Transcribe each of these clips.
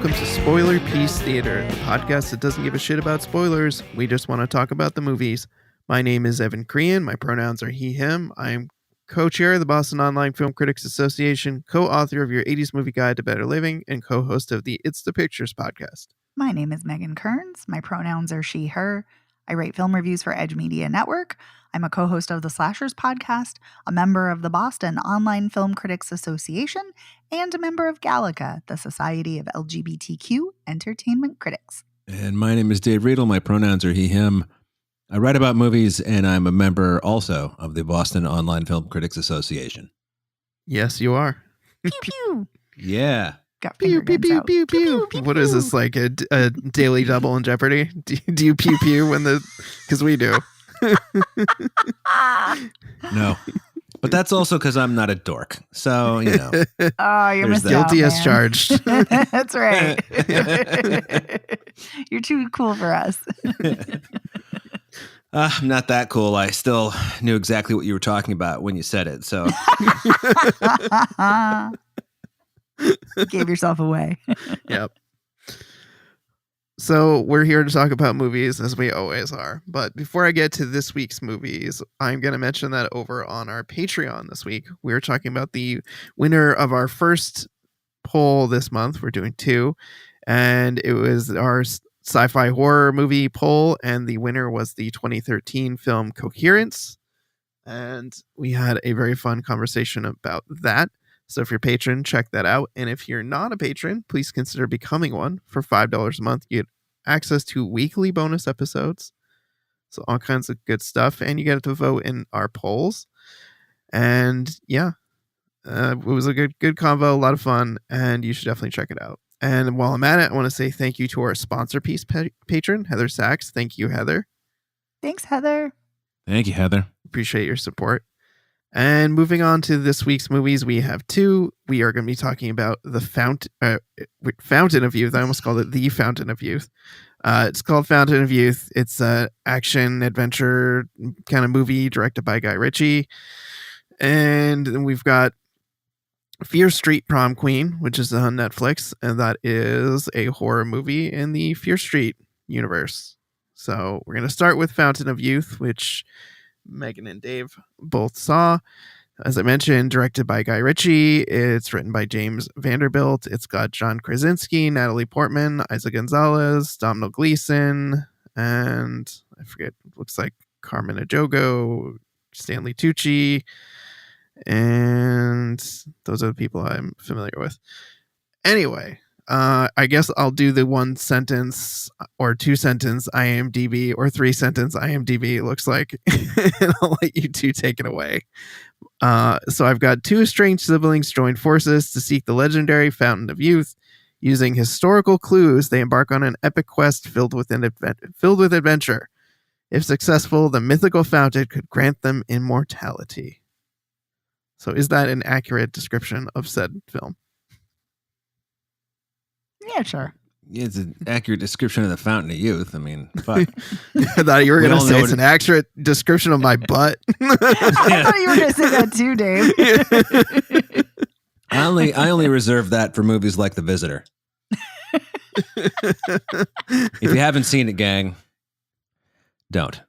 welcome to Spoiler Peace Theater, the podcast that doesn't give a shit about spoilers. We just want to talk about the movies. My name is Evan Crean. My pronouns are he, him. I'm co-chair of the Boston Online Film Critics Association, co-author of Your 80s Movie Guide to Better Living, and co-host of the It's the Pictures podcast. My name is Megan Kearns. My pronouns are she, her. I write film reviews for Edge Media Network. I'm a co-host of the Slashers podcast, a member of the Boston Online Film Critics Association, and a member of Gallica, the Society of LGBTQ Entertainment Critics. And my name is Dave Riedel. My pronouns are he, him. I write about movies, and I'm a member also of the Boston Online Film Critics Association. Yes, you are. Pew pew. Yeah. Got Pew, pew, pew, pew, pew. What is this, like a daily double in Jeopardy? Do you pew pew when the... Because we do. No. But that's also because I'm not a dork. So, you know. Oh, you're missing out, guilty as man. charged. That's right. You're too cool for us. I'm not that cool. I still knew exactly what you were talking about when you said it. So, Gave yourself away. Yep. So we're here to talk about movies, as we always are. But before I get to this week's movies, I'm going to mention that over on our Patreon this week, we're talking about the winner of our first poll this month. We're doing two. And it was our sci-fi horror movie poll. And the winner was the 2013 film Coherence. And we had a very fun conversation about that. So if you're a patron, check that out. And if you're not a patron, please consider becoming one. For $5 a month, you get access to weekly bonus episodes. So all kinds of good stuff. And you get to vote in our polls. And yeah, it was a good convo, a lot of fun. And you should definitely check it out. And while I'm at it, I want to say thank you to our sponsor piece patron, Heather Sachs. Thank you, Heather. Thanks, Heather. thank you, Heather. Appreciate your support. And moving on to this week's movies, we have two. We are going to be talking about the Fountain of Youth. I almost called it The Fountain of Youth. It's called Fountain of Youth. It's an action adventure kind of movie directed by Guy Ritchie. And then we've got Fear Street Prom Queen, which is on Netflix. And that is a horror movie in the Fear Street universe. So we're going to start with Fountain of Youth, which Megan and Dave both saw. As I mentioned, directed by Guy Ritchie. It's written by James Vanderbilt. It's got John Krasinski, Natalie Portman, Isa Gonzalez, Domhnall Gleeson, and I forget, looks like Carmen Ejogo, Stanley Tucci, and those are the people I'm familiar with. Anyway, I guess I'll do the 1 sentence or 2 sentence IMDb or 3 sentence IMDb, it looks like, and I'll let you two take it away. So I've got two estranged siblings join forces to seek the legendary Fountain of Youth. Using historical clues, they embark on an epic quest filled with adventure. If successful, the mythical fountain could grant them immortality. So is that an accurate description of said film? Yeah, sure. It's an accurate description of the Fountain of Youth. I mean, fuck. I thought you were going to say it's an accurate description of my butt. I thought you were going to say that too, Dave. I only reserve that for movies like The Visitor. If you haven't seen it, gang, don't.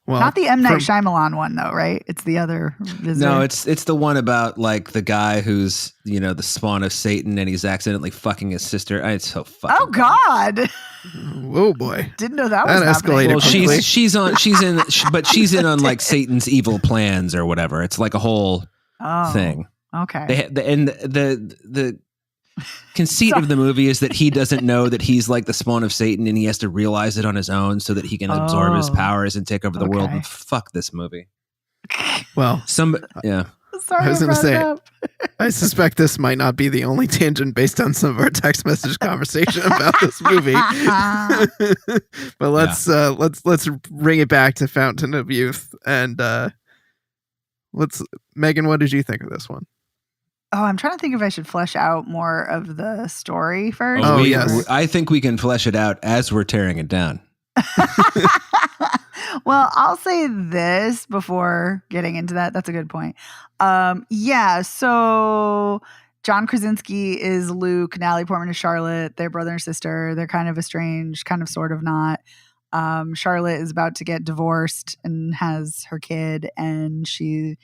Well, not the M. Night Shyamalan one, though, right? It's the other Visitor. No, it's the one about like the guy who's, you know, the spawn of Satan and he's accidentally fucking his sister. It's so fucking. Oh God! Whoa, boy! Didn't know that was escalated. happening. Well, quickly. she's in on like Satan's evil plans or whatever. It's like a whole thing. Okay. The conceit of the movie is that he doesn't know that he's like the spawn of Satan and he has to realize it on his own so that he can absorb his powers and take over the world. And fuck this movie. Well, yeah. Sorry, I was going to say, I suspect this might not be the only tangent based on some of our text message conversation about this movie. But let's bring it back to Fountain of Youth and Megan, what did you think of this one? Oh, I'm trying to think if I should flesh out more of the story first. Yes. I think we can flesh it out as we're tearing it down. Well, I'll say this before getting into that. That's a good point. Yeah, so John Krasinski is Luke. Natalie Portman is Charlotte. They're brother and sister. They're kind of estranged, kind of sort of not. Charlotte is about to get divorced and has her kid, and she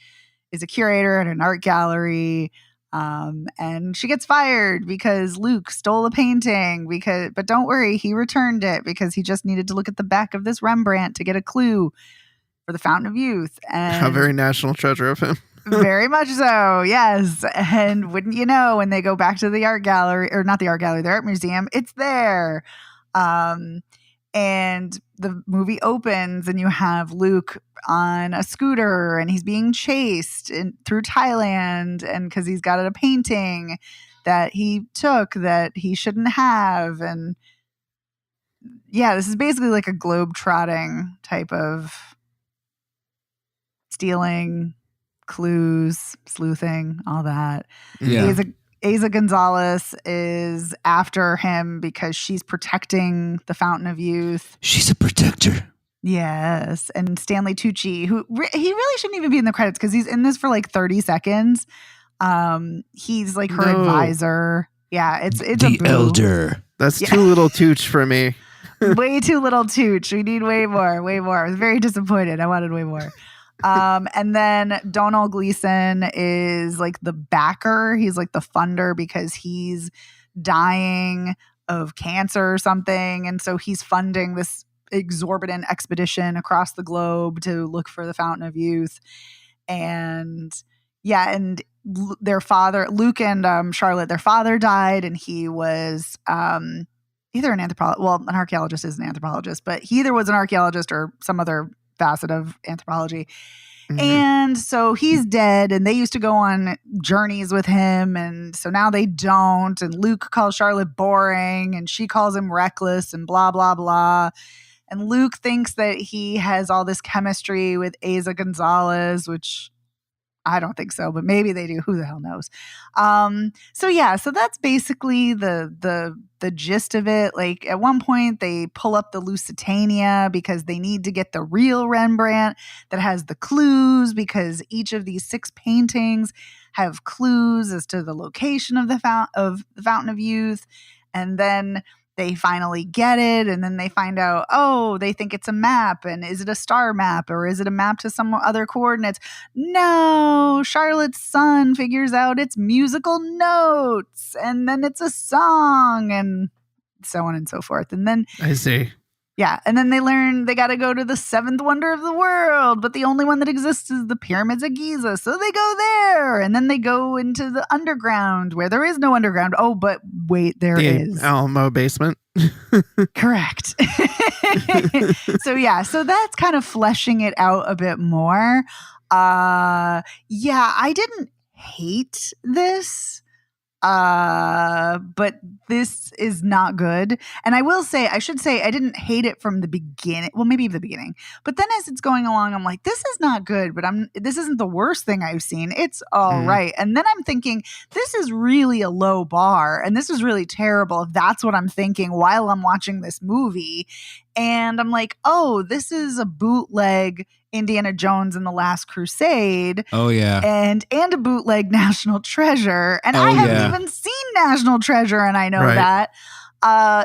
is a curator at an art gallery. And she gets fired because Luke stole a painting but don't worry, he returned it because he just needed to look at the back of this Rembrandt to get a clue for the Fountain of Youth. And how very national treasure of him. very much so, yes. And wouldn't you know, when they go back to the art gallery, or not the art gallery, the art museum, it's there. And the movie opens and you have Luke on a scooter and he's being chased through Thailand, and because he's got a painting that he took that he shouldn't have. And yeah, this is basically like a globe-trotting type of stealing, clues, sleuthing, all that. Yeah. Eiza Gonzalez is after him because she's protecting the Fountain of Youth. She's a protector. Yes. And Stanley Tucci, who he really shouldn't even be in the credits because he's in this for like 30 seconds. He's like her advisor. Yeah, it's the a boo. elder. That's too little Tooch for me. Way too little Tooch. We need way more. I was very disappointed. I wanted way more. And then Donald Gleason is like the backer. He's like the funder because he's dying of cancer or something. And so he's funding this exorbitant expedition across the globe to look for the Fountain of Youth. And yeah, and their father, Luke and Charlotte, their father died, and he was either an anthropologist. Well, an archaeologist is an anthropologist, but he either was an archaeologist or some other facet of anthropology. Mm-hmm. And so he's dead, and they used to go on journeys with him, and so now they don't. And Luke calls Charlotte boring, and she calls him reckless, and blah, blah, blah. And Luke thinks that he has all this chemistry with Eiza Gonzalez, which I don't think so, but maybe they do. Who the hell knows? So that's basically the gist of it. Like at one point they pull up the Lusitania because they need to get the real Rembrandt that has the clues, because each of these 6 paintings have clues as to the location of the Fountain of Youth. And then they finally get it, and then they find out, they think it's a map, and is it a star map, or is it a map to some other coordinates? No, Charlotte's son figures out it's musical notes, and then it's a song, and so on and so forth. And then I see. Yeah, and then they learn they got to go to the 7th wonder of the world, but the only one that exists is the pyramids of Giza. So they go there, and then they go into the underground where there is no underground. Oh, but wait, there is. The Alamo basement. Correct. So that's kind of fleshing it out a bit more. I didn't hate this. But this is not good. And I should say I didn't hate it from the beginning. Well, maybe the beginning, but then as it's going along, I'm like, this is not good, but this isn't the worst thing I've seen. It's all right. And then I'm thinking, this is really a low bar, and this is really terrible if that's what I'm thinking while I'm watching this movie. And I'm like, this is a bootleg Indiana Jones and the Last Crusade. Oh, yeah. And a bootleg National Treasure. And I haven't even seen National Treasure, and I know that.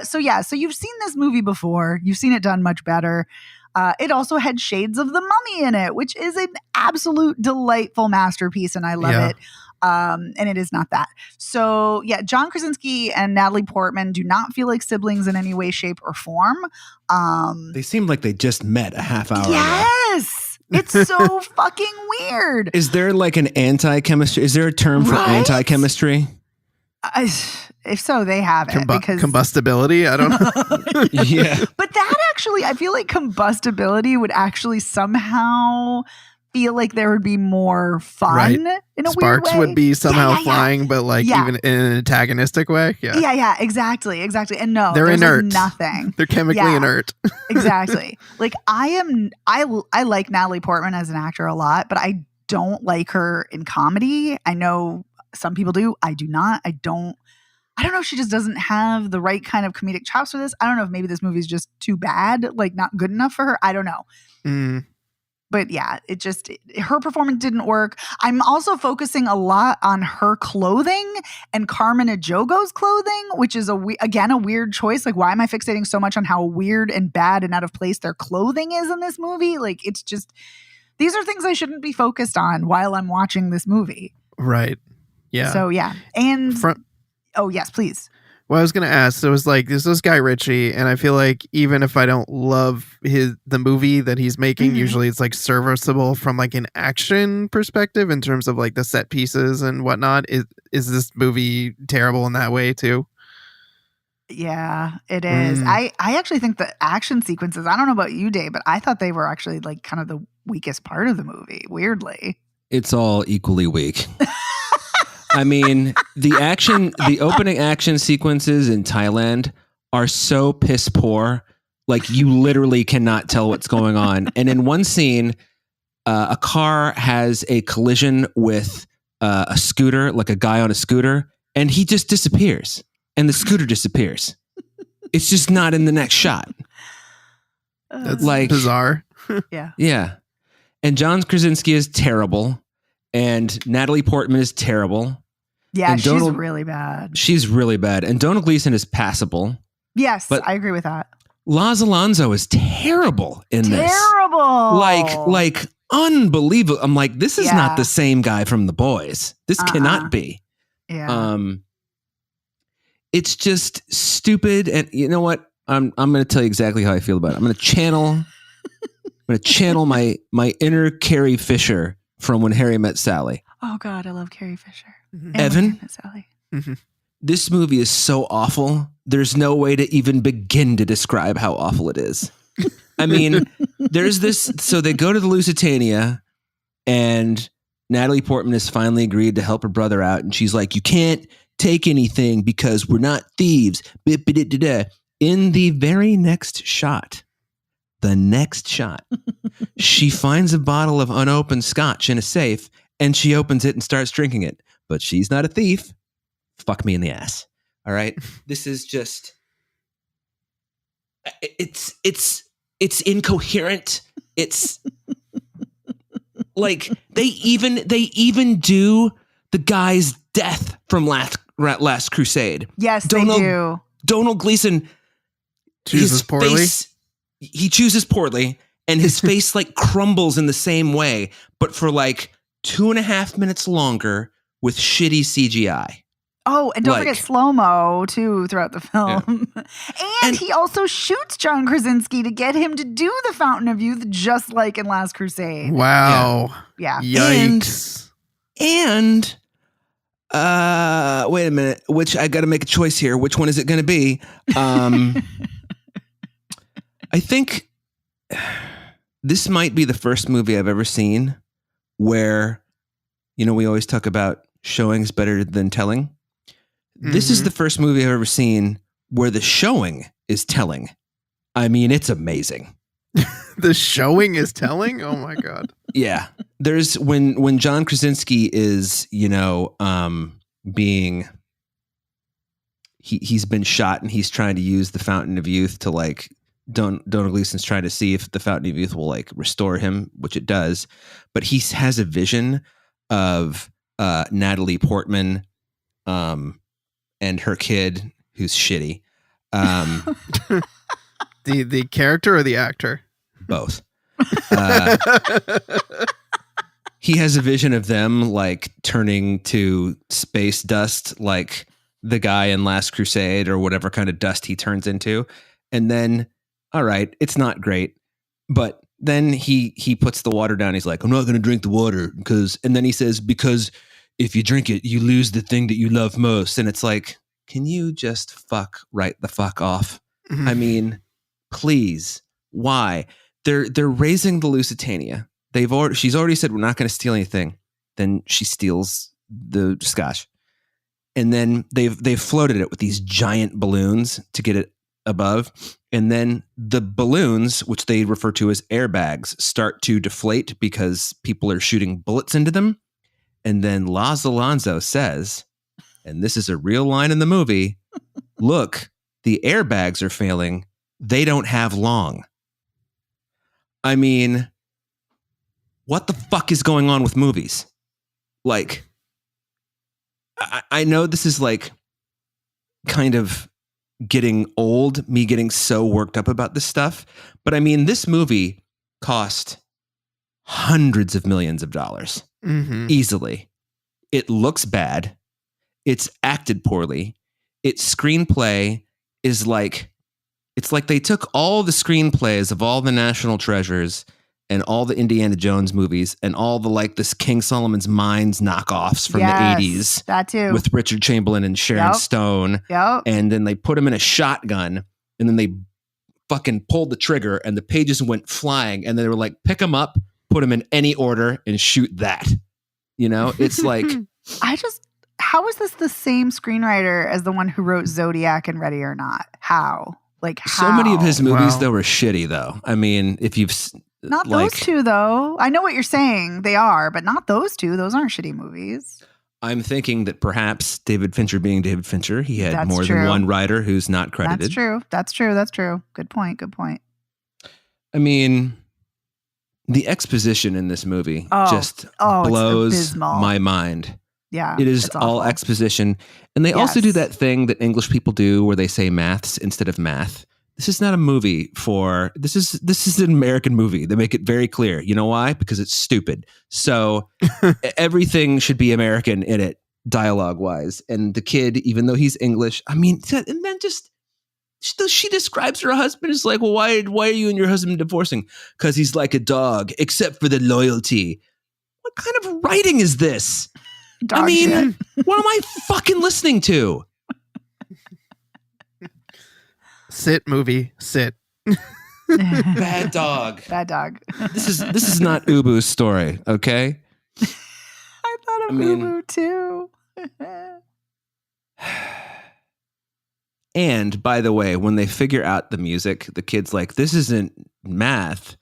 So you've seen this movie before. You've seen it done much better. It also had shades of The Mummy in it, which is an absolute delightful masterpiece, and I love it. And it is not that. So yeah, John Krasinski and Natalie Portman do not feel like siblings in any way, shape, or form. They seem like they just met a half hour ago. Yes! It's so fucking weird. Is there like an anti-chemistry? Is there a term for anti-chemistry? If so, they have it. Because combustibility? I don't know. Yeah. But that actually, I feel like combustibility would actually somehow feel like there would be more fun in a weird way. Sparks would be somehow flying, but like even in an antagonistic way. Yeah, exactly. And no, they're inert. Nothing. They're chemically inert. Exactly. Like I like Natalie Portman as an actor a lot, but I don't like her in comedy. I know some people do. I do not. I don't know if she just doesn't have the right kind of comedic chops for this. I don't know if maybe this movie is just too bad, like not good enough for her. I don't know. But yeah, her performance didn't work. I'm also focusing a lot on her clothing and Carmen Ejogo's clothing, which is again a weird choice. Like, why am I fixating so much on how weird and bad and out of place their clothing is in this movie? Like, it's just, these are things I shouldn't be focused on while I'm watching this movie. Right. Yeah. So yeah. And oh yes, please. Well, I was going to ask, so it was like, this is Guy Ritchie, and I feel like even if I don't love the movie that he's making, usually it's like serviceable from like an action perspective in terms of like the set pieces and whatnot. Is this movie terrible in that way too? Yeah, it is. I actually think the action sequences, I don't know about you, Dave, but I thought they were actually like kind of the weakest part of the movie, weirdly. It's all equally weak. I mean, the opening action sequences in Thailand are so piss poor. Like, you literally cannot tell what's going on. And in one scene, a car has a collision with a scooter, like a guy on a scooter, and he just disappears. And the scooter disappears. It's just not in the next shot. That's like bizarre. Yeah. Yeah. And John Krasinski is terrible. And Natalie Portman is terrible. Yeah, she's really bad. She's really bad. And Donald Gleason is passable. Yes, but I agree with that. Laz Alonso is terrible in this. Terrible. Like unbelievable. I'm like, this is not the same guy from The Boys. This cannot be. Yeah. It's just stupid. And you know what? I'm going to tell you exactly how I feel about it. I'm going to channel my inner Carrie Fisher from When Harry Met Sally. Oh God, I love Carrie Fisher. Evan, this movie is so awful. There's no way to even begin to describe how awful it is. I mean, there's this. So they go to the Lusitania, and Natalie Portman has finally agreed to help her brother out, and she's like, "You can't take anything because we're not thieves." In the very next shot, she finds a bottle of unopened scotch in a safe, and she opens it and starts drinking it. But she's not a thief. Fuck me in the ass. All right. This is just, it's incoherent. It's like they even do the guy's death from Last Crusade. Yes, they do. Donald Gleason chooses poorly. He chooses poorly, and his face like crumbles in the same way, but for like 2.5 minutes longer with shitty CGI. Oh, and don't forget slow-mo too throughout the film. Yeah. and he also shoots John Krasinski to get him to do the Fountain of Youth, just like in Last Crusade. Wow. Yeah. Yikes. And wait a minute, which I got to make a choice here. Which one is it going to be? I think this might be the first movie I've ever seen where, you know, we always talk about showing's better than telling. This is the first movie I've ever seen where the showing is telling. I mean, it's amazing. The showing is telling? Oh my God. Yeah. There's when John Krasinski is, you know, being he's been shot and he's trying to use the Fountain of Youth to like Donald Gleason's trying to see if the Fountain of Youth will like restore him, which it does. But he has a vision of Natalie Portman and her kid who's shitty. The character or the actor? Both. He has a vision of them like turning to space dust like the guy in Last Crusade or whatever kind of dust he turns into. And then, all right, it's not great. But then he puts the water down. He's like, I'm not going to drink the water and then he says, because if you drink it, you lose the thing that you love most. And it's like, can you just right the fuck off? Mm-hmm. I mean, please. Why? They're raising the Lusitania. She's already said we're not going to steal anything. Then she steals the scotch. And then they've floated it with these giant balloons to get it above. And then the balloons, which they refer to as airbags, start to deflate because people are shooting bullets into them. And then Laz Alonso says, and this is a real line in the movie, look, the airbags are failing. They don't have long. I mean, what the fuck is going on with movies? Like, I know this is like kind of getting old, me getting so worked up about this stuff. But I mean, this movie cost hundreds of millions of dollars easily. It looks bad. It's acted poorly. Its screenplay is like, it's like they took all the screenplays of all the National Treasures and all the Indiana Jones movies and all the like this King Solomon's Mines knockoffs from the 80s. That too. With Richard Chamberlain and Sharon Stone. Yep. And then they put them in a shotgun and then they fucking pulled the trigger and the pages went flying and they were like, pick them up, put them in any order and shoot that. You know, it's like, how is this the same screenwriter as the one who wrote Zodiac and Ready or Not? How? Like, how? So many of his movies, though, were shitty, though. I mean, if you've... Not those two, though. I know what you're saying. They are, but not those two. Those aren't shitty movies. I'm thinking that perhaps David Fincher being David Fincher, he had That's more true. than one writer who's not credited. That's true. Good point. I mean, the exposition in this movie just blows my mind. Yeah. It is all exposition. And they also do that thing that English people do where they say maths instead of math. This is not a movie for, this is an American movie. They make it very clear. You know why? Because it's stupid. So everything should be American in it, dialogue wise. And the kid, even though he's English, I mean, and then just, she describes her husband as like, well, why are you and your husband divorcing? Because he's like a dog, except for the loyalty. What kind of writing is this? Dog shit. What am I fucking listening to? Sit, movie, sit. Bad dog. This is not Ubu's story, okay? I thought of Ubu too. And by the way, when they figure out the music, the kid's like, this isn't math,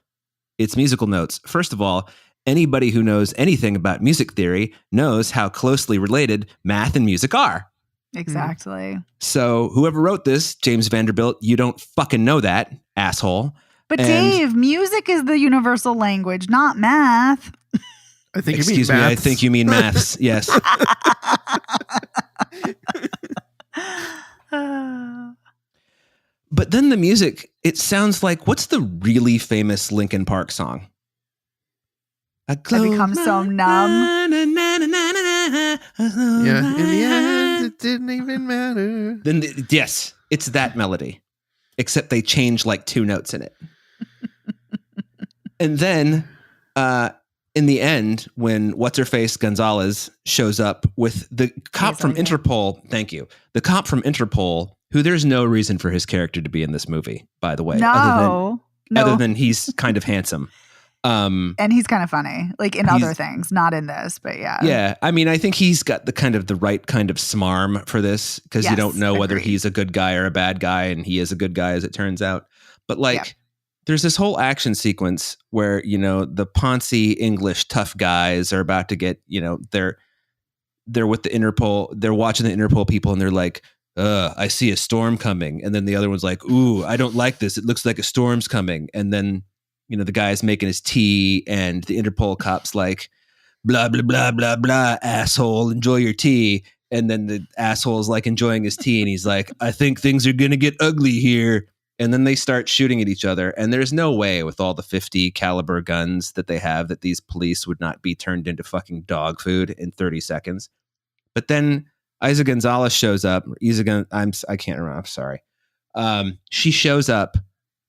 it's musical notes. First of all, anybody who knows anything about music theory knows how closely related math and music are. Exactly. So whoever wrote this, James Vanderbilt, you don't fucking know that, asshole. But Dave, music is the universal language, not math. I think Excuse you mean me, maths. I think you mean maths, yes. But then the music, it sounds like, what's the really famous Linkin Park song? I become so numb. Yeah, in the end, it didn't even matter. Then yes, it's that melody, except they change like 2 notes in it. And then in the end, when What's-Her-Face Gonzalez shows up with the cop from Interpol, thank you, the cop from Interpol, who there's no reason for his character to be in this movie, by the way, other than he's kind of handsome. And he's kind of funny, like in other things, not in this, but yeah. Yeah. I mean, I think he's got the right kind of smarm for this because you don't know whether he's a good guy or a bad guy, and he is a good guy as it turns out. But like, there's this whole action sequence where, you know, the Ponzi English tough guys are about to get, you know, they're with the Interpol, they're watching the Interpol people and they're like, I see a storm coming. And then the other one's like, ooh, I don't like this. It looks like a storm's coming. And then, you know, the guy's making his tea and the Interpol cop's like, blah, blah, blah, blah, blah, asshole, enjoy your tea. And then the asshole's like enjoying his tea and he's like, I think things are going to get ugly here. And then they start shooting at each other. And there's no way with all the 50 caliber guns that they have that these police would not be turned into fucking dog food in 30 seconds. But then Isa Gonzalez shows up. I can't remember. I'm sorry. She shows up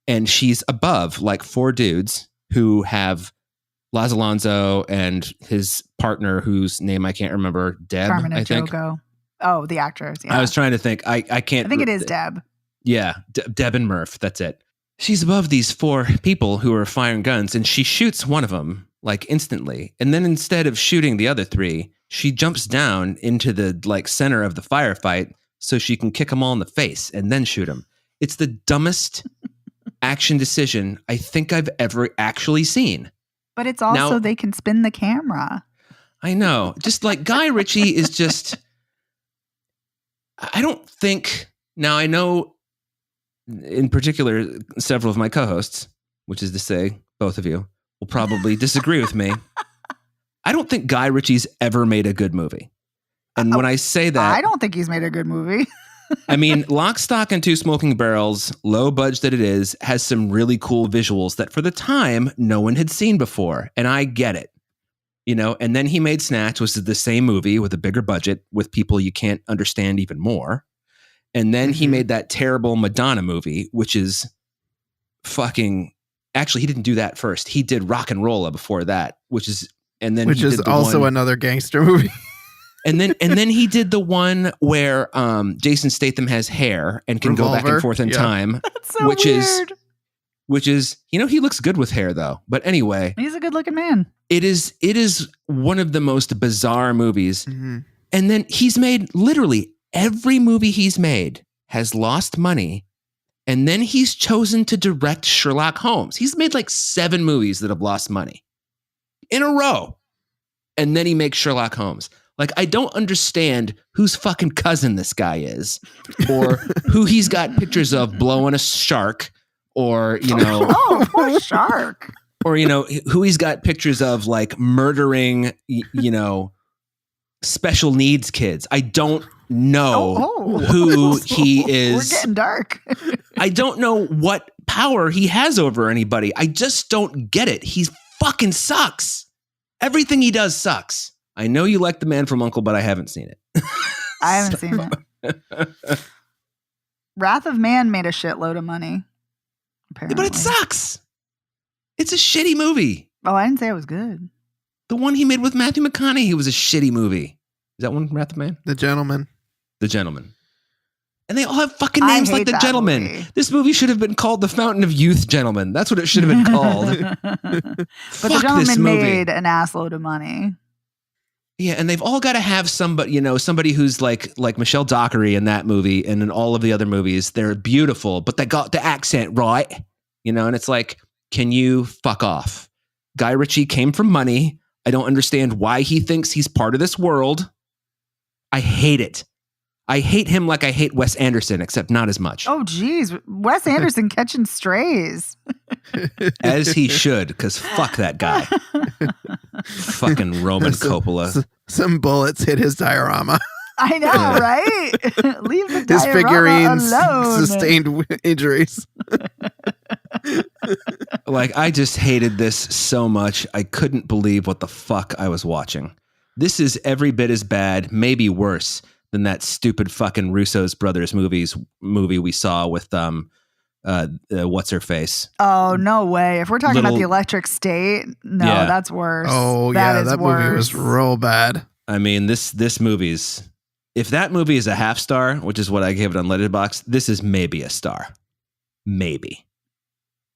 and she's above like 4 dudes who have Laz Alonso and his partner, whose name I can't remember, Deb, Carmen I think. Ejogo. Oh, the actors. Yeah. I was trying to think. I can't. I think it is Deb. Yeah, Deb and Murph. That's it. She's above these 4 people who are firing guns, and she shoots one of them like instantly. And then instead of shooting the other 3, she jumps down into the like center of the firefight so she can kick them all in the face and then shoot them. It's the dumbest action decision I think I've ever actually seen. But it's also they can spin the camera. I know. Just like Guy Ritchie is just, I don't think, now I know in particular several of my co-hosts, which is to say both of you, will probably disagree with me. I don't think Guy Ritchie's ever made a good movie. And when I say that, I don't think he's made a good movie. I mean, Lock, Stock, and Two Smoking Barrels, low budget that it is, has some really cool visuals that for the time, no one had seen before. And I get it. You know, and then he made Snatch, which is the same movie with a bigger budget with people you can't understand even more. And then he made that terrible Madonna movie, which is fucking... Actually, he didn't do that first. He did Rock and Rolla before that, which is also another gangster movie. And then he did the one where Jason Statham has hair and can go back and forth in time. That's so weird. Which is, you know, he looks good with hair though. But anyway, he's a good looking man. It is one of the most bizarre movies. And then he's made literally every movie he's made has lost money. And then he's chosen to direct Sherlock Holmes. He's made like 7 movies that have lost money in a row. And then he makes Sherlock Holmes. Like, I don't understand whose fucking cousin this guy is, or who he's got pictures of blowing a shark, or, you know. Oh, poor shark. Or, you know, who he's got pictures of, like, murdering, you know, special needs kids. I don't know who he is. We're getting dark. I don't know what power he has over anybody. I just don't get it. He fucking sucks. Everything he does sucks. I know you like The Man from U.N.C.L.E., but I haven't seen it. I haven't seen it. Wrath of Man made a shitload of money. Apparently. But it sucks. It's a shitty movie. Oh, I didn't say it was good. The one he made with Matthew McConaughey was a shitty movie. Is that one Wrath of Man? The Gentleman. The Gentleman. And they all have fucking names like The Gentleman. Movie. This movie should have been called The Fountain of Youth, Gentlemen. That's what it should have been called. But The Gentleman made an assload of money. Yeah, and they've all got to have somebody, you know, somebody who's like Michelle Dockery in that movie and in all of the other movies. They're beautiful, but they got the accent right, you know, and it's like, can you fuck off? Guy Ritchie came from money. I don't understand why he thinks he's part of this world. I hate it. I hate him like I hate Wes Anderson, except not as much. Oh, geez. Wes Anderson catching strays. As he should, because fuck that guy. Fucking Roman Coppola. Some bullets hit his diorama. I know, right? Leave the his figurines alone. Sustained injuries. Like, I just hated this so much. I couldn't believe what the fuck I was watching. This is every bit as bad, maybe worse, than that stupid fucking Russo's Brothers movie we saw with what's her face. Oh, no way. If we're talking about The Electric State, no, that's worse. Oh, that movie was real bad. I mean, this movie's, if that movie is a half star, which is what I gave it on Letterboxd, this is maybe a star. Maybe.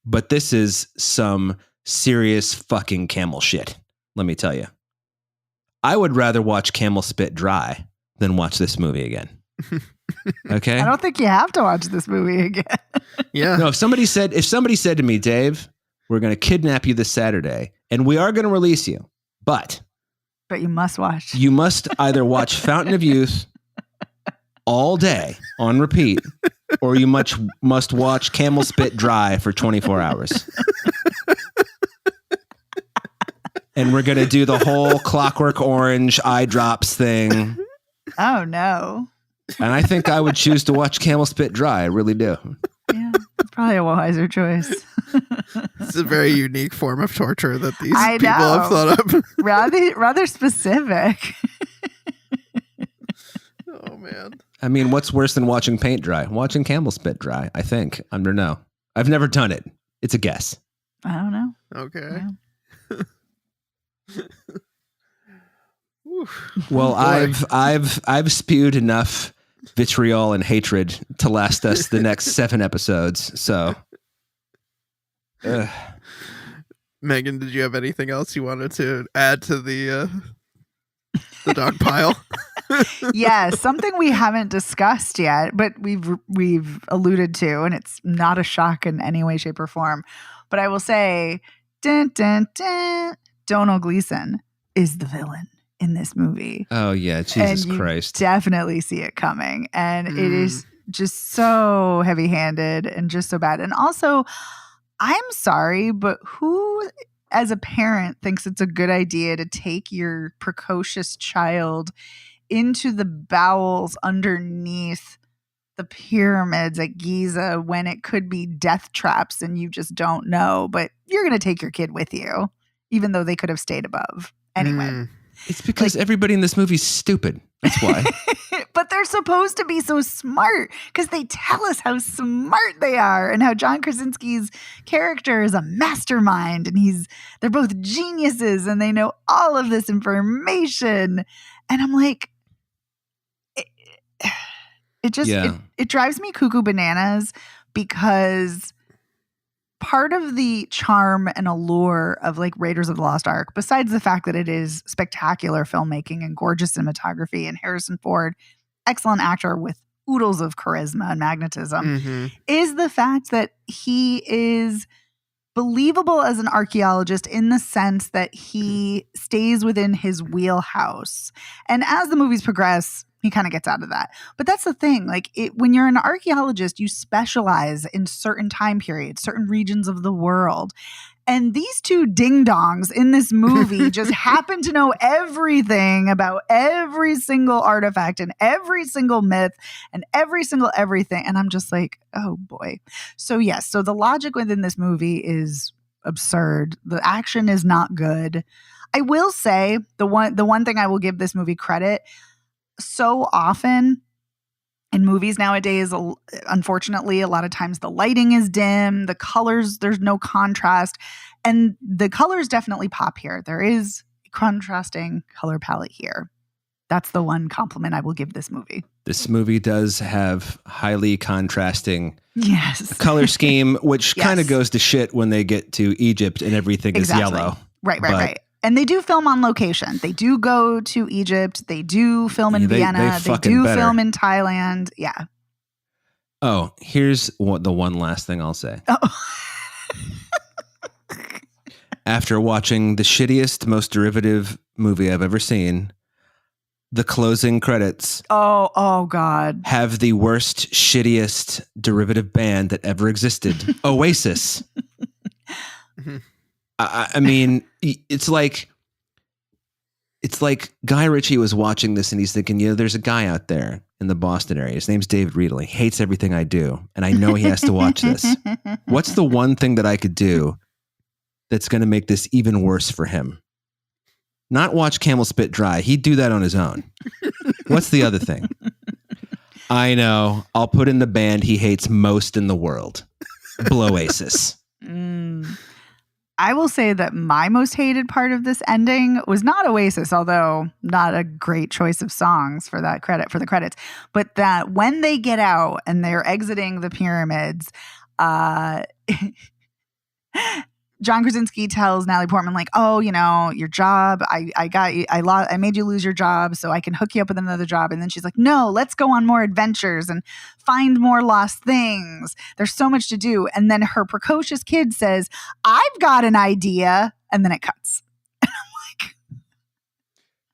But this is some serious fucking camel shit, let me tell you. I would rather watch Camel Spit Dry than watch this movie again. Okay? I don't think you have to watch this movie again. Yeah. No, if somebody said to me, Dave, we're going to kidnap you this Saturday and we are going to release you, but you must watch. You must either watch Fountain of Youth all day on repeat, or you must watch Camel Spit Dry for 24 hours. And we're going to do the whole Clockwork Orange eye drops thing. Oh, no. And I think I would choose to watch Camel Spit Dry. I really do. Yeah, it's probably a wiser choice. It's a very unique form of torture that these people have thought up. rather specific. Oh, man. I mean, what's worse than watching paint dry? Watching Camel Spit Dry, I think. I don't know. I've never done it. It's a guess. I don't know. Okay. Yeah. Well, I've spewed enough vitriol and hatred to last us the next 7 episodes. So, Megan, did you have anything else you wanted to add to the dog pile? Yes, something we haven't discussed yet, but we've alluded to, and it's not a shock in any way, shape, or form. But I will say, dun, dun, dun, Domhnall Gleeson is the villain in this movie. Oh yeah, Jesus and Christ! You definitely see it coming, and it is just so heavy-handed and just so bad. And also, I'm sorry, but who as a parent thinks it's a good idea to take your precocious child into the bowels underneath the pyramids at Giza when it could be death traps and you just don't know, but you're going to take your kid with you, even though they could have stayed above. Anyway. It's because everybody in this movie's stupid. That's why. But they're supposed to be so smart because they tell us how smart they are and how John Krasinski's character is a mastermind and they're both geniuses and they know all of this information. And I'm like, it drives me cuckoo bananas because part of the charm and allure of like Raiders of the Lost Ark, besides the fact that it is spectacular filmmaking and gorgeous cinematography and Harrison Ford, excellent actor with oodles of charisma and magnetism, is the fact that he is believable as an archaeologist in the sense that he stays within his wheelhouse. And as the movies progress, he kind of gets out of that. But that's the thing. Like when you're an archaeologist, you specialize in certain time periods, certain regions of the world. And these two ding-dongs in this movie just happen to know everything about every single artifact and every single myth and every single everything. And I'm just like, oh boy. So yes, so the logic within this movie is absurd. The action is not good. I will say the one thing I will give this movie credit, so often in movies nowadays, unfortunately, a lot of times the lighting is dim, the colors, there's no contrast, and the colors definitely pop here. There is a contrasting color palette here. That's the one compliment I will give this movie. This movie does have highly contrasting color yes. scheme, which kind of goes to shit when they get to Egypt and everything is yellow. Right. And they do film on location. They do go to Egypt. They do film in Vienna. They do film in Thailand. Yeah. Oh, here's the one last thing I'll say. Oh. After watching the shittiest, most derivative movie I've ever seen, the closing credits. Oh God. Have the worst, shittiest derivative band that ever existed. Oasis. I mean, it's like Guy Ritchie was watching this and he's thinking, there's a guy out there in the Boston area. His name's David Riedel. He hates everything I do. And I know he has to watch this. What's the one thing that I could do that's going to make this even worse for him? Not watch Camel Spit Dry. He'd do that on his own. What's the other thing? I know. I'll put in the band he hates most in the world. Oasis. I will say that my most hated part of this ending was not Oasis, although not a great choice of songs for the credits, but that when they get out and they're exiting the pyramids, John Krasinski tells Natalie Portman, like, oh, your job, I made you lose your job so I can hook you up with another job. And then she's like, no, let's go on more adventures and find more lost things. There's so much to do. And then her precocious kid says, I've got an idea. And then it cuts. And I'm like,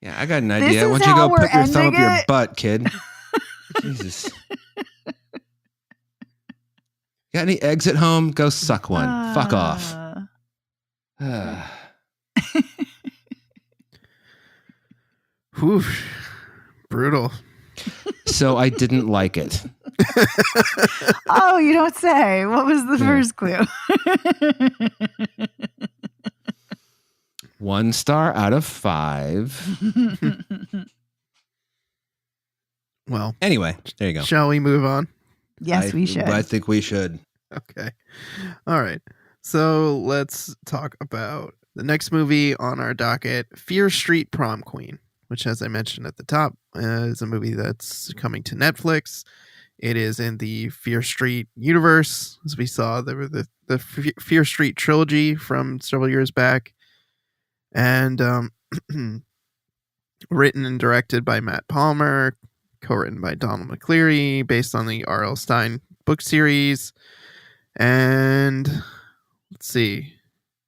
yeah, I got an idea. Why don't you go put your thumb up your butt, kid? Jesus. Got any eggs at home? Go suck one. Fuck off. Whew. Brutal. So I didn't like it. Oh, you don't say. What was the first clue? 1 star out of 5. Well, anyway, there you go. Shall we move on? Yes, we should. I think we should. Okay. All right. So let's talk about the next movie on our docket, Fear Street Prom Queen, which, as I mentioned at the top, is a movie that's coming to Netflix. It is in the Fear Street universe. As we saw, there were the Fear Street trilogy from several years back. And written and directed by Matt Palmer, co-written by Donald McCleary, based on the R.L. Stine book series. And let's see,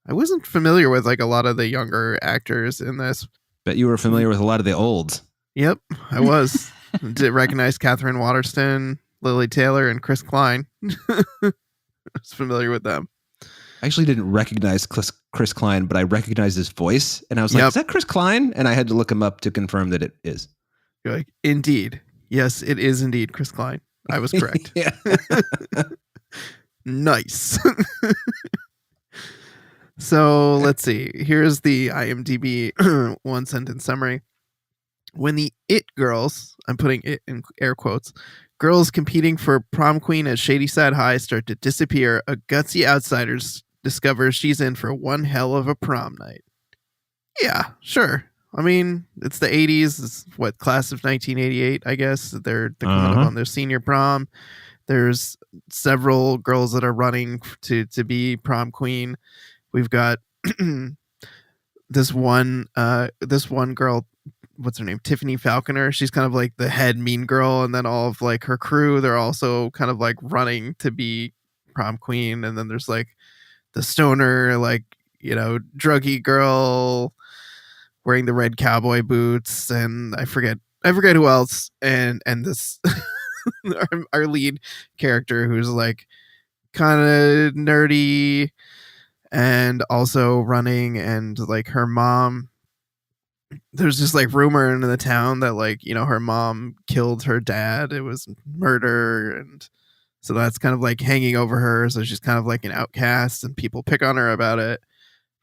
I wasn't familiar with like a lot of the younger actors in this. Bet you were familiar with a lot of the olds. Yep, I was. Did recognize Catherine Waterston, Lily Taylor, and Chris Klein. I was familiar with them. I actually didn't recognize Chris Klein, but I recognized his voice. And I was like, Yep. is that Chris Klein? And I had to look him up to confirm that it is. You're like, indeed. Yes, it is indeed Chris Klein. I was correct. Yeah. Nice. So let's see. Here's the IMDb one sentence summary. When the it girls, I'm putting it in air quotes, girls competing for prom queen at Shady Side High start to disappear, a gutsy outsider discovers she's in for one hell of a prom night. Yeah, sure. I mean, it's the 80s. It's what, class of 1988, I guess. They're coming up on their senior prom. There's several girls that are running to be prom queen. We've got this one girl, what's her name? Tiffany Falconer. She's kind of like the head mean girl, and then all of like her crew, they're also kind of like running to be prom queen. And then there's like the stoner, like, you know, druggy girl wearing the red cowboy boots, and I forget who else. And this our lead character, who's like kind of nerdy and also running, and like her mom, there's just like rumor in the town that, like, you know, her mom killed her dad. It was murder, and so that's kind of like hanging over her. So she's kind of like an outcast, and people pick on her about it,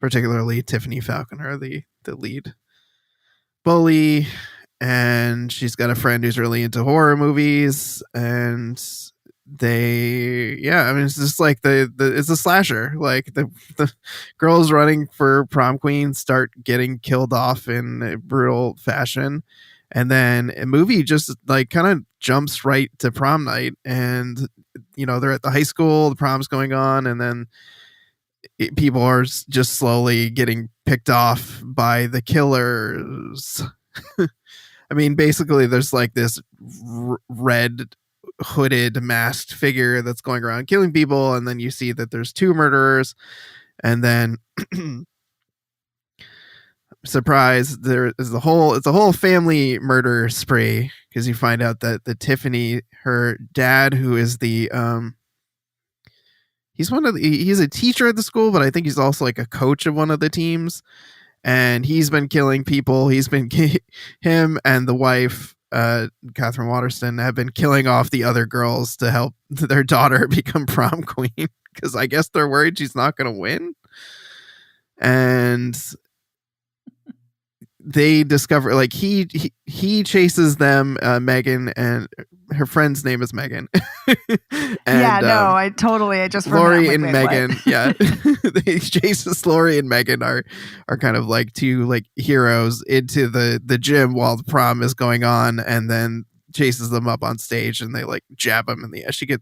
particularly Tiffany Falconer, the lead bully. And she's got a friend who's really into horror movies, and it's just like it's a slasher. Like the girls running for prom queen start getting killed off in a brutal fashion, and then a movie just like kind of jumps right to prom night, and you know, they're at the high school, the prom's going on, and then people are just slowly getting picked off by the killers. I mean, basically, there's like this red hooded masked figure that's going around killing people, and then you see that there's two murderers, and then surprise, there is it's a whole family murder spree, because you find out that the Tiffany, her dad, who is the he's a teacher at the school, but I think he's also like a coach of one of the teams. And he's been killing people. Him and the wife, Catherine Waterston, have been killing off the other girls to help their daughter become prom queen, because I guess they're worried she's not going to win. And they discover, like, he chases them, Megan, and her friend's name is Megan. And, I just Laurie and Megan, yeah. They chases Laurie and Megan are kind of like two like heroes into the gym while the prom is going on, and then chases them up on stage, and they like jab them in the eye.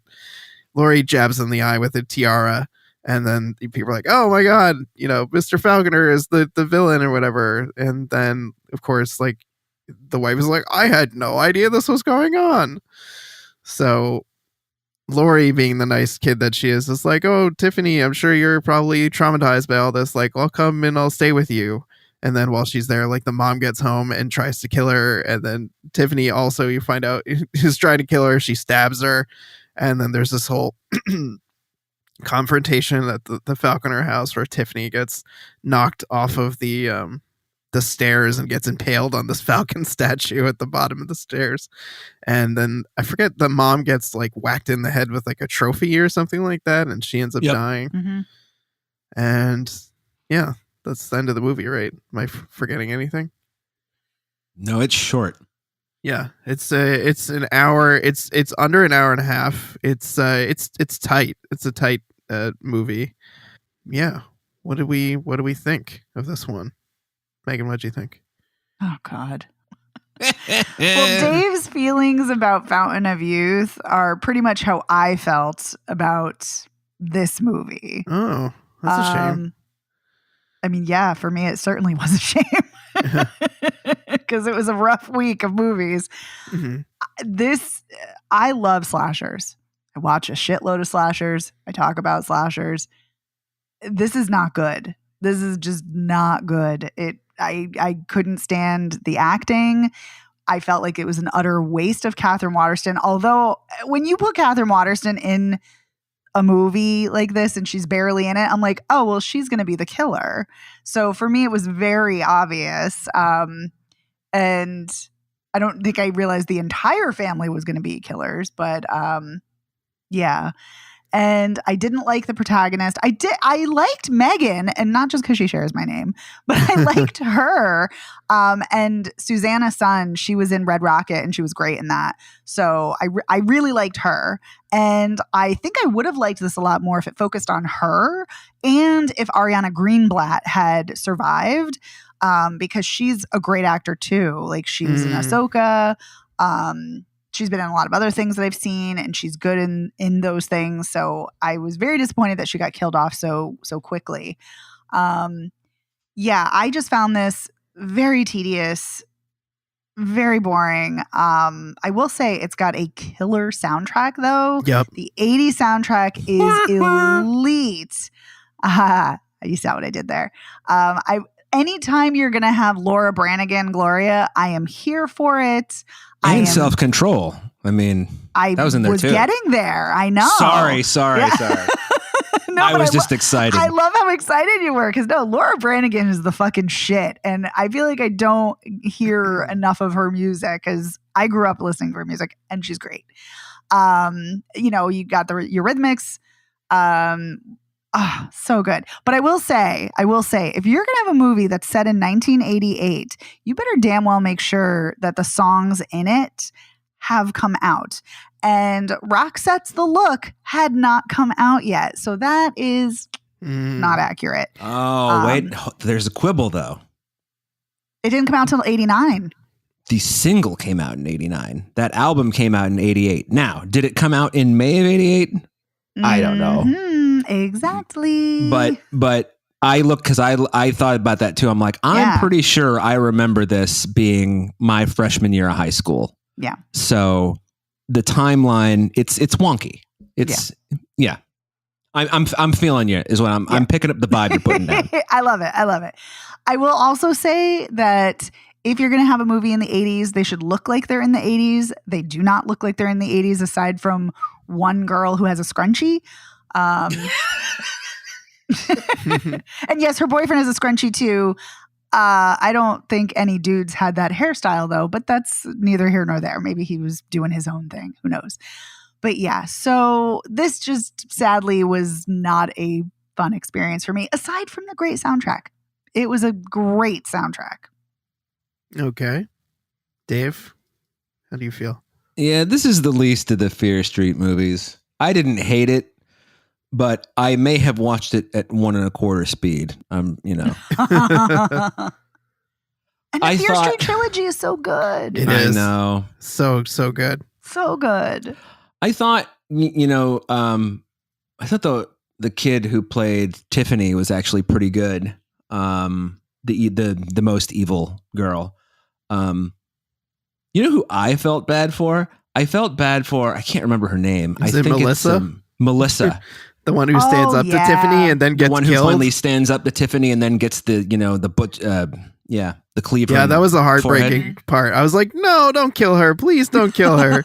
Laurie jabs in the eye with a tiara. And then people are like, oh my God, you know, Mr. Falconer is the villain or whatever. And then, of course, like, the wife is like, I had no idea this was going on. So Laurie, being the nice kid that she is like, oh, Tiffany, I'm sure you're probably traumatized by all this. Like, I'll come and I'll stay with you. And then while she's there, like, the mom gets home and tries to kill her. And then Tiffany also, you find out, is trying to kill her. She stabs her. And then there's this whole confrontation at the Falconer house, where Tiffany gets knocked off of the stairs and gets impaled on this falcon statue at the bottom of the stairs. And then I forget, the mom gets like whacked in the head with like a trophy or something like that, and she ends up dying. Mm-hmm. And yeah, that's the end of the movie, right? Am I forgetting anything? No, it's short. Yeah, it's an hour. It's under an hour and a half. It's tight. It's a tight movie. Yeah. What do we think of this one, Megan? What do you think? Oh God. Well, Dave's feelings about Fountain of Youth are pretty much how I felt about this movie. Oh, that's a shame. I mean, yeah, for me, it certainly was a shame. Because it was a rough week of movies. Mm-hmm. I love slashers. I watch a shitload of slashers. I talk about slashers. This is not good. This is just not good. I couldn't stand the acting. I felt like it was an utter waste of Catherine Waterston. Although when you put Catherine Waterston in a movie like this and she's barely in it, I'm like, oh, well, she's going to be the killer. So for me, it was very obvious. And I don't think I realized the entire family was going to be killers, but yeah. And I didn't like the protagonist. I liked Megan, and not just because she shares my name, but I liked her. And Suzanna Son, she was in Red Rocket, and she was great in that. So I really liked her. And I think I would have liked this a lot more if it focused on her, and if Ariana Greenblatt had survived, because she's a great actor too. Like, she's in Ahsoka. She's been in a lot of other things that I've seen, and she's good in those things. So I was very disappointed that she got killed off so quickly. Yeah, I just found this very tedious, very boring. I will say it's got a killer soundtrack, though. Yep. The 80s soundtrack is elite. You saw what I did there. Anytime you're going to have Laura Branigan, Gloria, I am here for it. And self-control. I mean, that was in there too. Getting there. I know. Sorry. No, I was just excited. I love how excited you were, because Laura Branigan is the fucking shit. And I feel like I don't hear enough of her music, because I grew up listening to her music, and she's great. You got the Eurythmics. So good. But I will say, if you're going to have a movie that's set in 1988, you better damn well make sure that the songs in it have come out. And Roxette's The Look had not come out yet. So that is not accurate. Oh, wait. There's a quibble, though. It didn't come out till 89. The single came out in 89. That album came out in 88. Now, did it come out in May of 88? I don't know. Exactly. But I look, because I thought about that too. I'm like, I'm pretty sure I remember this being my freshman year of high school. Yeah. So the timeline, it's wonky. It's I'm feeling you is what I'm picking up the vibe you're putting down. I love it. I will also say that if you're going to have a movie in the 80s, they should look like they're in the 80s. They do not look like they're in the 80s, aside from one girl who has a scrunchie. And yes, her boyfriend has a scrunchie too. I don't think any dudes had that hairstyle though, but that's neither here nor there. Maybe he was doing his own thing. Who knows? But yeah, so this just sadly was not a fun experience for me, aside from the great soundtrack. It was a great soundtrack. Okay. Dave, how do you feel? Yeah, this is the least of the Fear Street movies. I didn't hate it, but I may have watched it at 1 1/4 speed. And the Fear Street trilogy is so good. It is. I know. So good. So good. I thought, I thought the kid who played Tiffany was actually pretty good. The most evil girl. You know who I felt bad for? I can't remember her name. Is it Melissa? It's Melissa. The one who stands up to Tiffany and then gets killed? The one who finally stands up to Tiffany and then gets the cleaver. Yeah, that was a heartbreaking part. I was like, no, don't kill her. Please don't kill her.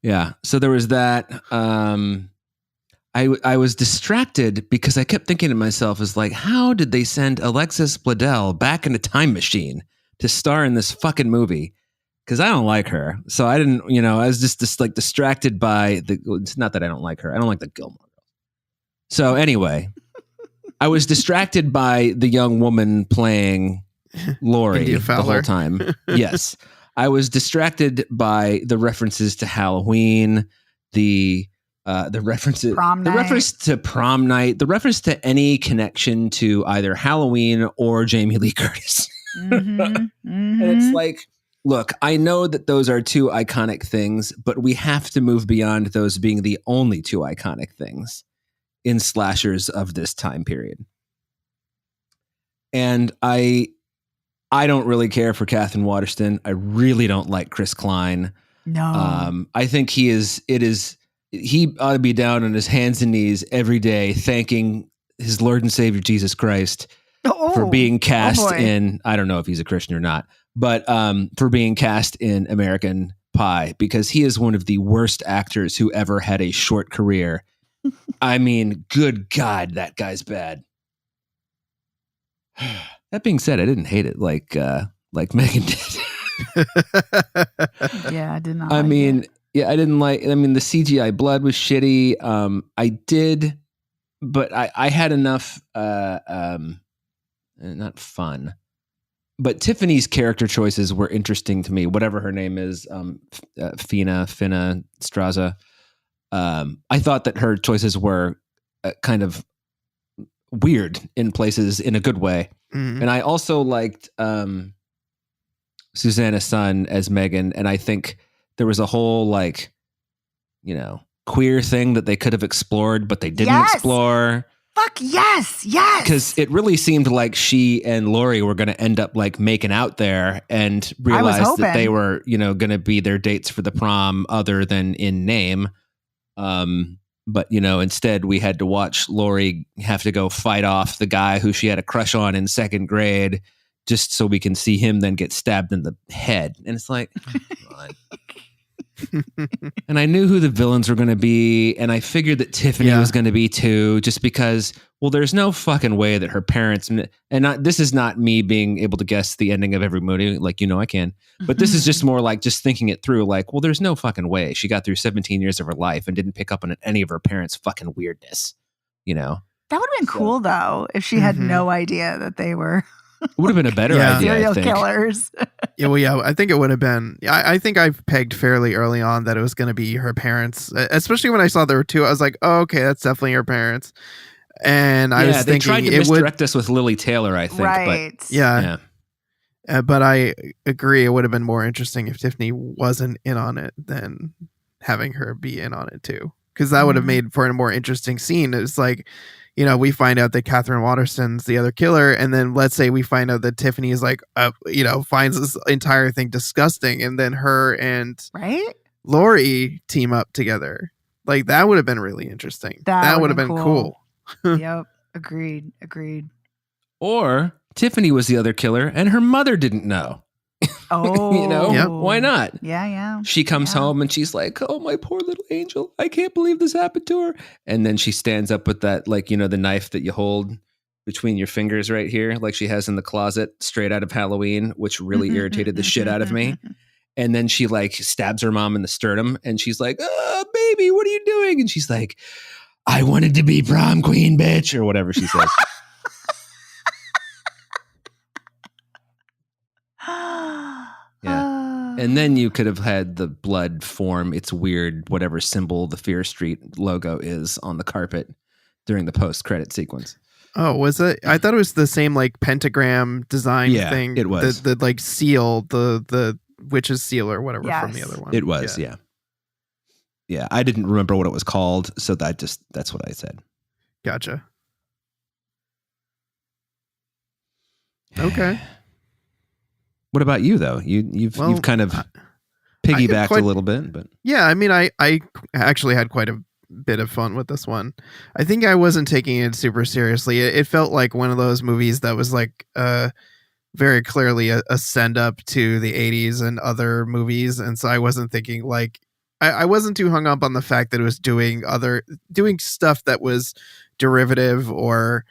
Yeah. So there was that. I was distracted because I kept thinking to myself, is like, how did they send Alexis Bledel back in a time machine to star in this fucking movie? Because I don't like her. So I didn't, I was just like distracted by it's not that I don't like her. I don't like the Gilmore Girls. So anyway, I was distracted by the young woman playing Lori India the Fowler. whole time. Yes. I was distracted by the references to Halloween, the references, the reference to prom night, the reference to any connection to either Halloween or Jamie Lee Curtis. And it's like, look, I know that those are two iconic things, but we have to move beyond those being the only two iconic things in slashers of this time period. And I don't really care for Catherine Waterston. I really don't like Chris Klein. No. I think he ought to be down on his hands and knees every day, thanking his Lord and Savior Jesus Christ for being cast in, I don't know if he's a Christian or not, but for being cast in American pie because he is one of the worst actors who ever had a short career. I mean, good God, that guy's bad. That being said, I didn't hate it like Megan did. Yeah, I did not. I like mean, it. yeah, I didn't like. I mean, the CGI blood was shitty. I did, but I had enough. Not fun, but Tiffany's character choices were interesting to me. Whatever her name is, Fina Strazza. I thought that her choices were kind of weird in places in a good way. Mm. And I also liked Suzanna Son as Megan. And I think there was a whole queer thing that they could have explored, but they didn't explore. Fuck yes. Because it really seemed like she and Laurie were going to end up making out there and realize that they were, going to be their dates for the prom other than in name. But, instead we had to watch Laurie have to go fight off the guy who she had a crush on in second grade just so we can see him then get stabbed in the head. And it's like, oh, come on. And I knew who the villains were going to be. And I figured that Tiffany was going to be too, just because, well, there's no fucking way that her parents, this is not me being able to guess the ending of every movie. I can, but this is just more like just thinking it through. Well, there's no fucking way she got through 17 years of her life and didn't pick up on any of her parents' fucking weirdness, That would have been cool though, if she had no idea that they were. It would have been a better idea. Serial killers. I think it would have been. I think I pegged fairly early on that it was going to be her parents, especially when I saw there were two. I was like, oh, okay, that's definitely her parents. And I was thinking they tried to misdirect us with Lily Taylor, I think. Right. But, but I agree. It would have been more interesting if Tiffany wasn't in on it than having her be in on it too, because that would have made for a more interesting scene. It's like, we find out that Catherine Waterston's the other killer, and then let's say we find out that Tiffany is finds this entire thing disgusting, and then her and Laurie team up together. That would have been really interesting. That would have been cool. Yep. Agreed. Or Tiffany was the other killer, and her mother didn't know. Oh, why not? Yeah. She comes home and she's like, "Oh, my poor little angel! I can't believe this happened to her." And then she stands up with that, the knife that you hold between your fingers right here, like she has in the closet, straight out of Halloween, which really irritated the shit out of me. And then she stabs her mom in the sternum, and she's like, "Oh, baby, what are you doing?" And she's like, "I wanted to be prom queen, bitch," or whatever she says. And then you could have had the blood form its weird, whatever symbol the Fear Street logo is on the carpet during the post-credit sequence. Oh, was it? I thought it was the same pentagram design thing. It was the seal, the witch's seal or whatever from the other one. It was, yeah. I didn't remember what it was called, so that's what I said. Gotcha. Okay. What about you though? You've kind of piggybacked a little bit, but yeah, I mean, I actually had quite a bit of fun with this one. I think I wasn't taking it super seriously. It felt like one of those movies that was very clearly a send up to the 80s and other movies, and so I wasn't thinking I wasn't too hung up on the fact that it was doing stuff that was derivative or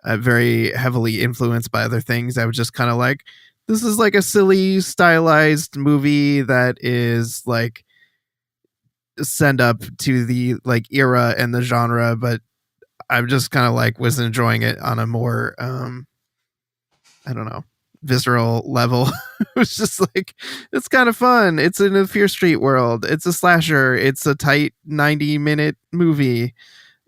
very heavily influenced by other things. I was just kind of like, this is a silly stylized movie that is send up to the era and the genre, but I'm just kind of was enjoying it on a more I don't know, visceral level. It was just it's kind of fun. It's in a Fear Street world. It's a slasher. It's a tight 90-minute movie,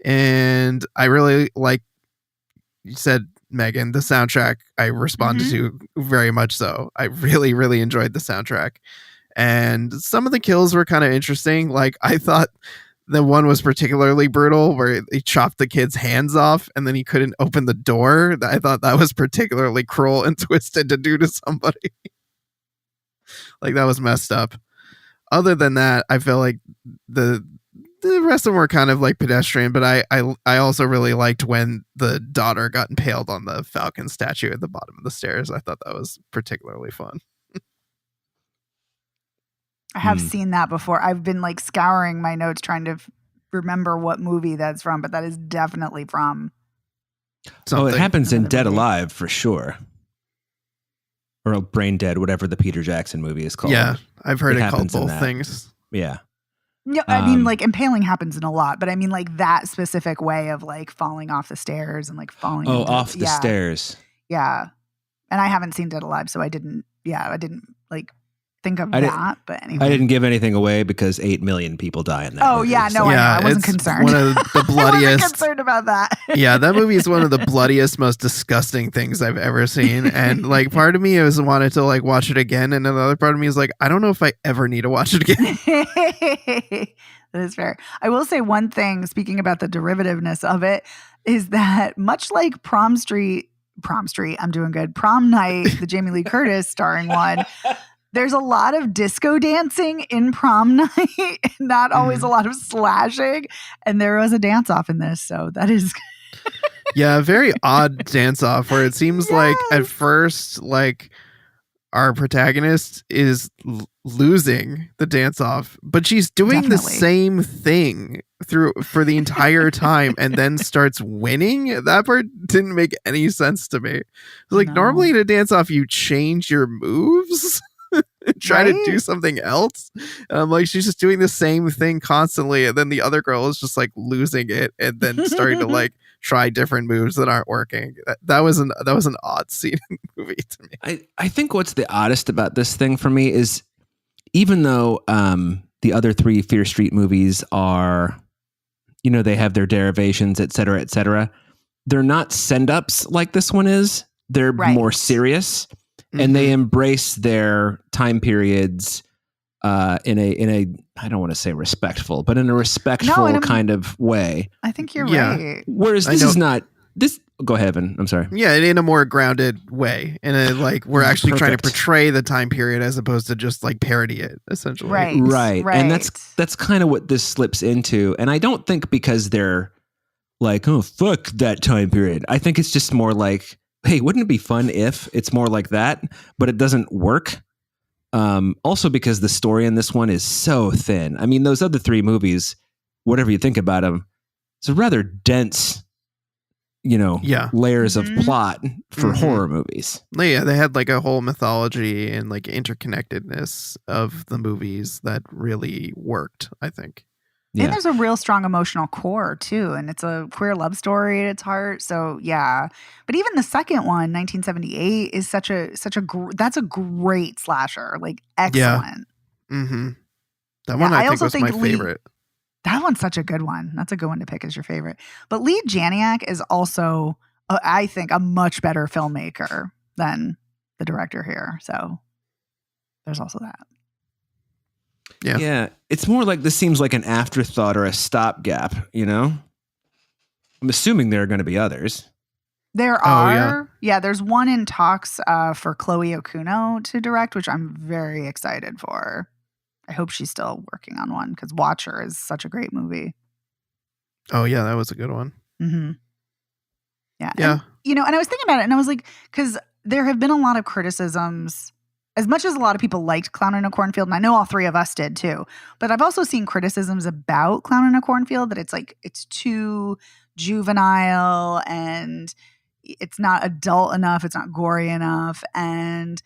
and I really you said, Megan, the soundtrack I responded to very much so. I really, really enjoyed the soundtrack. And some of the kills were kind of interesting. I thought the one was particularly brutal where he chopped the kid's hands off and then he couldn't open the door. I thought that was particularly cruel and twisted to do to somebody. That was messed up. Other than that, I feel like the rest of them were kind of pedestrian, but I also really liked when the daughter got impaled on the Falcon statue at the bottom of the stairs. I thought that was particularly fun. I have seen that before. I've been like scouring my notes trying to remember what movie that's from, but that is definitely from something. Oh, it happens in Dead movie. Alive for sure. Or Brain Dead, whatever the Peter Jackson movie is called. Yeah, I've heard it called both things. Yeah. Yeah, I mean, like impaling happens in a lot, but I mean, like that specific way of like falling off the stairs and like falling. Off the stairs. Yeah, and I haven't seen Dead Alive, so I didn't like think of that. But anyway, I didn't give anything away because 8 million people die in that. Oh movie, yeah, no, I wasn't concerned. One of the bloodiest. I wasn't concerned about that. Yeah, that movie is one of the bloodiest, most disgusting things I've ever seen. And like, part of me is wanted to like watch it again, and another part of me is like, I don't know if I ever need to watch it again. That is fair. I will say one thing. Speaking about the derivativeness of it, is that much like Prom Street, I'm doing good. Prom Night, the Jamie Lee Curtis starring one. There's a lot of disco dancing in Prom Night, not always a lot of slashing. And there was a dance off in this. So that is. Yeah, a very odd dance off where it seems like at first, like our protagonist is losing the dance off, but she's doing the same thing for the entire time and then starts winning. That part didn't make any sense to me. Like normally in a dance off, you change your moves. Try to do something else. And I'm like, she's just doing the same thing constantly. And then the other girl is just like losing it and then starting to like try different moves that aren't working. That was an odd scene in the movie to me. I think what's the oddest about this thing for me is even though the other 3 Fear Street movies are, you know, they have their derivations, et cetera, they're not send-ups like this one is. They're more serious. And they embrace their time periods in a I don't want to say respectful, but in a respectful kind of way. I think you're right. Whereas this is not this. Go ahead, Evan. I'm sorry. Yeah, in a more grounded way, in a like we're actually trying to portray the time period as opposed to just like parody it, essentially. Right. And that's kind of what this slips into. And I don't think because they're like, oh fuck that time period. I think it's just more like, hey, wouldn't it be fun if it's more like that? But it doesn't work. Also because the story in this one is so thin. I mean, those other 3 movies, whatever you think about them, it's a rather dense, layers of plot for horror movies. Yeah, they had like a whole mythology and like interconnectedness of the movies that really worked, I think. Yeah. And there's a real strong emotional core too, and it's a queer love story at its heart. So yeah, but even the second one, 1978, is that's a great slasher, like excellent. Yeah. That one I think was my favorite. That one's such a good one. That's a good one to pick as your favorite. But Lee Janiak is also, I think, a much better filmmaker than the director here. So there's also that. Yeah. It's more like this seems like an afterthought or a stopgap, you know? I'm assuming there are going to be others. There are. Yeah, there's one in talks for Chloe Okuno to direct, which I'm very excited for. I hope she's still working on one because Watcher is such a great movie. Oh, yeah, that was a good one. Mm-hmm. Yeah. And, and I was thinking about it and I was like, because there have been a lot of criticisms. As much as a lot of people liked Clown in a Cornfield, and I know all 3 of us did too, but I've also seen criticisms about Clown in a Cornfield that it's too juvenile and it's not adult enough, it's not gory enough, and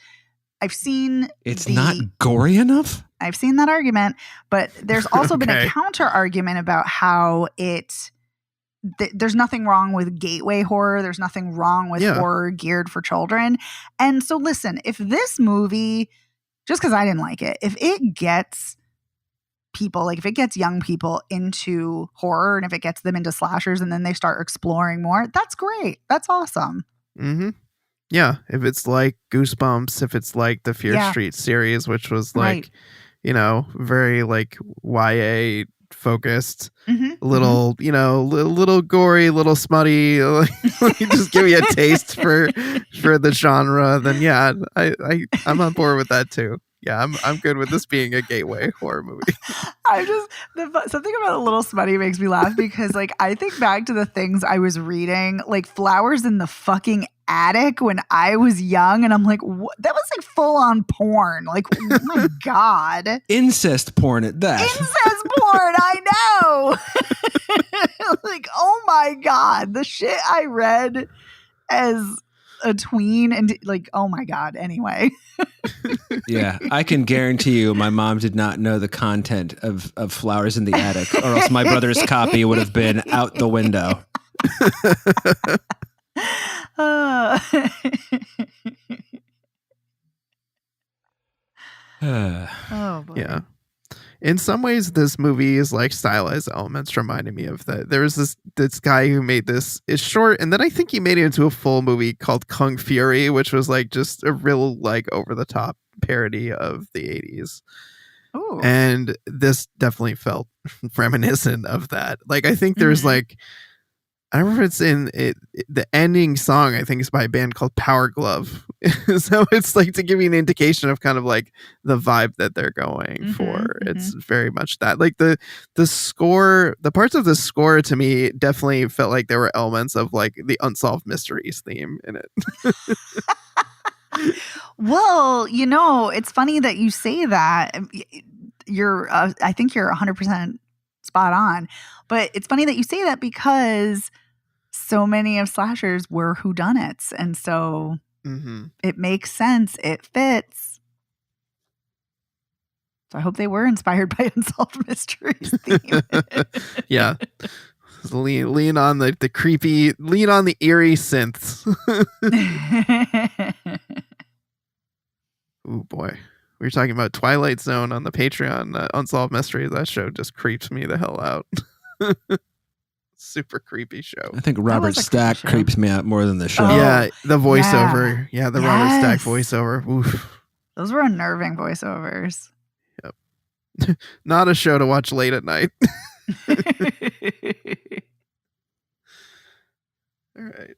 I've seen it's not gory enough? I've seen that argument, but there's also been a counter argument about how there's nothing wrong with gateway horror. There's nothing wrong with horror geared for children. And so listen, if this movie, just because I didn't like it, if it gets people, like if it gets young people into horror and if it gets them into slashers and then they start exploring more, that's great. That's awesome. Mm-hmm. Yeah. If it's like Goosebumps, if it's like the Fear Street series, which was like, very like YA focused, little little gory, little smutty, just give me a taste for the genre, then I'm on board with that too. I'm good with this being a gateway horror movie. Something about a little smutty makes me laugh because like I think back to the things I was reading, like Flowers in the fucking attic when I was young, and I'm like, what? That was like full on porn. Like, oh my God. Incest porn at that. Incest porn, I know. Like, oh my God. The shit I read as a tween and like, oh my God. Anyway. Yeah, I can guarantee you my mom did not know the content of Flowers in the Attic, or else my brother's copy would have been out the window. Oh boy. Yeah. In some ways, this movie is like stylized elements reminded me of that. There was this guy who made this. It's short, and then I think he made it into a full movie called Kung Fury, which was like just a real like over the top parody of the 80s. Ooh. And this definitely felt reminiscent of that. Like I think there's like, I remember it's in it. The ending song, I think, is by a band called Power Glove. So it's like to give you an indication of kind of like the vibe that they're going for. It's very much that. Like the score, the parts of the score to me definitely felt like there were elements of like the Unsolved Mysteries theme in it. Well, you know, it's funny that you say that. I think you're 100% spot on. But it's funny that you say that because so many of slashers were whodunits. And so it makes sense. It fits. So I hope they were inspired by Unsolved Mysteries theme. Yeah. Lean on the creepy, lean on the eerie synths. Oh boy. We were talking about Twilight Zone on the Patreon. Unsolved Mysteries. That show just creeps me the hell out. Super creepy show. I think Robert Stack creeps me out more than the show. Yeah, the voiceover. Yeah, the Robert Stack voiceover. Oof. Those were unnerving voiceovers. Yep. Not a show to watch late at night. All right.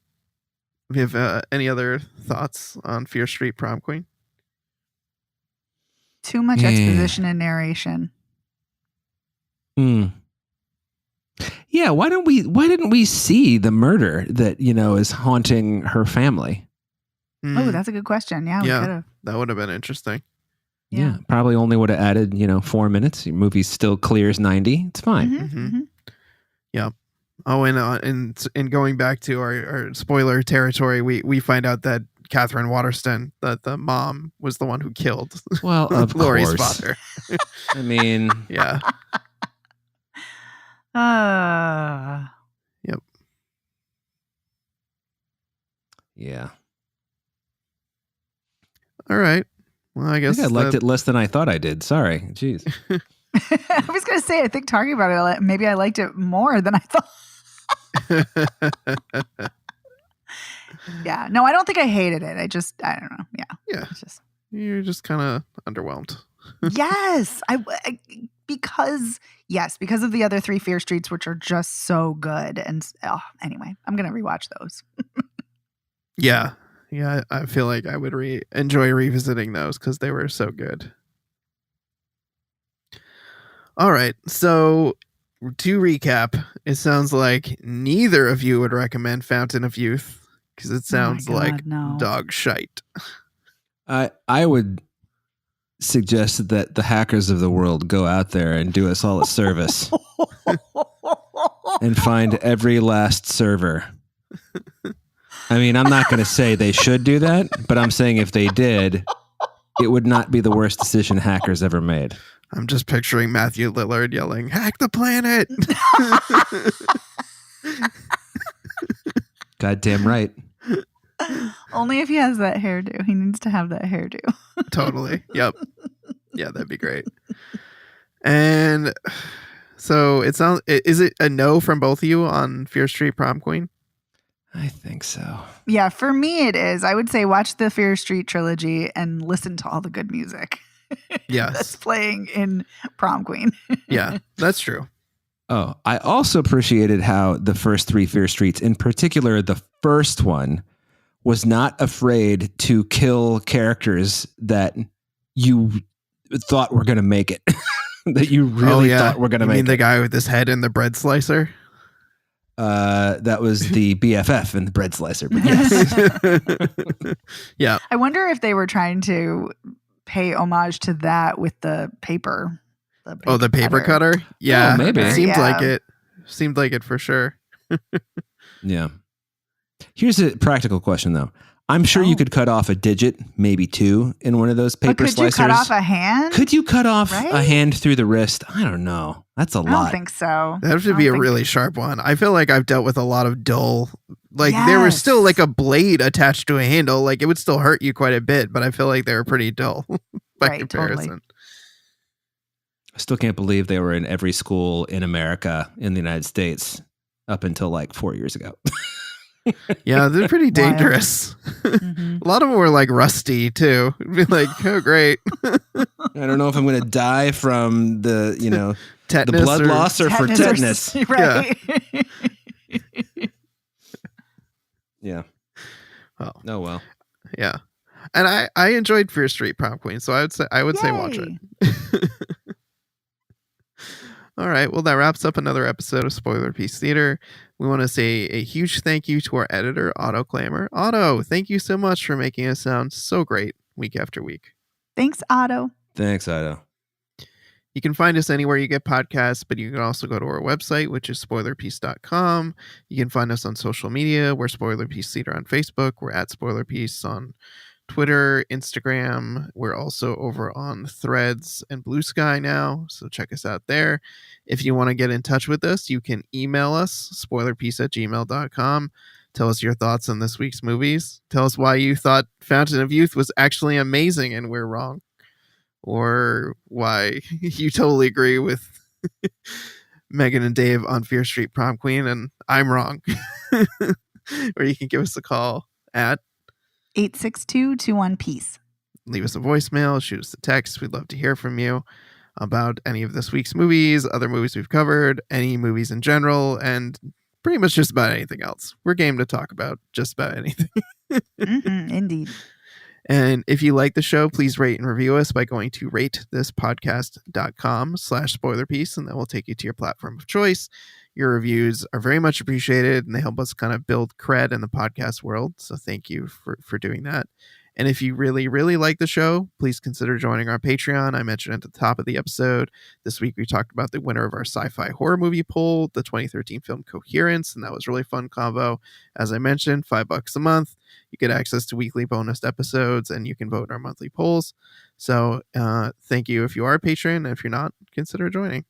We have any other thoughts on Fear Street Prom Queen? Too much exposition and narration. Yeah, why didn't we see the murder that, you know, is haunting her family? Oh, that's a good question. Yeah, we could have. That would have been interesting. Yeah, probably only would have added, 4 minutes. Your movie still clears 90. It's fine. Yeah. Oh, and going back to our spoiler territory, we find out that Catherine Waterston, that the mom, was the one who killed Laurie's father. I mean, yeah. Yep. Yeah. All right. Well, I guess I liked it less than I thought I did. Sorry. Jeez. I was going to say, I think talking about it, maybe I liked it more than I thought. Yeah. No, I don't think I hated it. I don't know. Yeah. Yeah. You're just kind of underwhelmed. Yes. Because of the other 3 Fear Streets, which are just so good. And anyway, I'm going to rewatch those. Yeah. Yeah. I feel like I would enjoy revisiting those because they were so good. All right. So to recap, it sounds like neither of you would recommend Fountain of Youth because it sounds dog shite. I would suggest that the hackers of the world go out there and do us all a service and find every last server. I mean, I'm not going to say they should do that, but I'm saying if they did, it would not be the worst decision hackers ever made. I'm just picturing Matthew Lillard yelling, "Hack the planet!" Goddamn right. Only if he has that hairdo. He needs to have that hairdo. Totally. Yep. Yeah, that'd be great. And so is it a no from both of you on Fear Street Prom Queen? I think so. Yeah, for me it is. I would say watch the Fear Street trilogy and listen to all the good music. Yes. That's playing in Prom Queen. Yeah, that's true. Oh, I also appreciated how the first 3 Fear Streets, in particular the first one, was not afraid to kill characters that you thought were going to make it. That you really thought were going to make it. You mean the guy with his head in the bread slicer? that was the BFF in the bread slicer. But yes. Yeah. I wonder if they were trying to pay homage to that with the paper. The paper cutter? Yeah. Oh, maybe. Seemed like it. Seemed like it for sure. Yeah. Here's a practical question, though. I'm sure you could cut off a digit, maybe two, in one of those paper slicers. Could you cut off a hand? Could you cut off a hand through the wrist? I don't know. That's a lot. I don't think so. That would have to be a really sharp one. I feel like I've dealt with a lot of dull, there was still like a blade attached to a handle. Like it would still hurt you quite a bit, but I feel like they were pretty dull by comparison. Totally. I still can't believe they were in every school in America in the United States up until like 4 years ago. Yeah, they're pretty dangerous. Mm-hmm. A lot of them were like rusty too. It'd be like, oh great. I don't know if I'm going to die from the, tetanus the blood loss or for tetanus. Right. Yeah. Well. Oh well. Yeah. And I enjoyed Fear Street Prom Queen, so I would say watch it. All right. Well, that wraps up another episode of Spoiler Piece Theater. We want to say a huge thank you to our editor, Otto Clamor. Otto, thank you so much for making us sound so great week after week. Thanks, Otto. Thanks, Otto. You can find us anywhere you get podcasts, but you can also go to our website, which is spoilerpiece.com. You can find us on social media. We're Spoiler Piece Theater on Facebook. We're at Spoiler Piece on Twitter, Instagram. We're also over on Threads and Blue Sky now, so check us out there. If you want to get in touch with us, you can email us, spoilerpiece@gmail.com. Tell us your thoughts on this week's movies. Tell us why you thought Fountain of Youth was actually amazing and we're wrong. Or why you totally agree with Megan and Dave on Fear Street Prom Queen and I'm wrong. Or you can give us a call at 862-21-PEACE. Leave us a voicemail, shoot us a text. We'd love to hear from you about any of this week's movies, other movies we've covered, any movies in general, and pretty much just about anything else. We're game to talk about just about anything. Indeed. And if you like the show, please rate and review us by going to ratethispodcast.com/spoilerpiece, and that will take you to your platform of choice. Your reviews are very much appreciated, and they help us kind of build cred in the podcast world. So thank you for doing that. And if you really, really like the show, please consider joining our Patreon. I mentioned at the top of the episode. This week we talked about the winner of our sci-fi horror movie poll, the 2013 film Coherence, and that was a really fun combo. As I mentioned, $5 a month. You get access to weekly bonus episodes, and you can vote in our monthly polls. So thank you if you are a patron. If you're not, consider joining.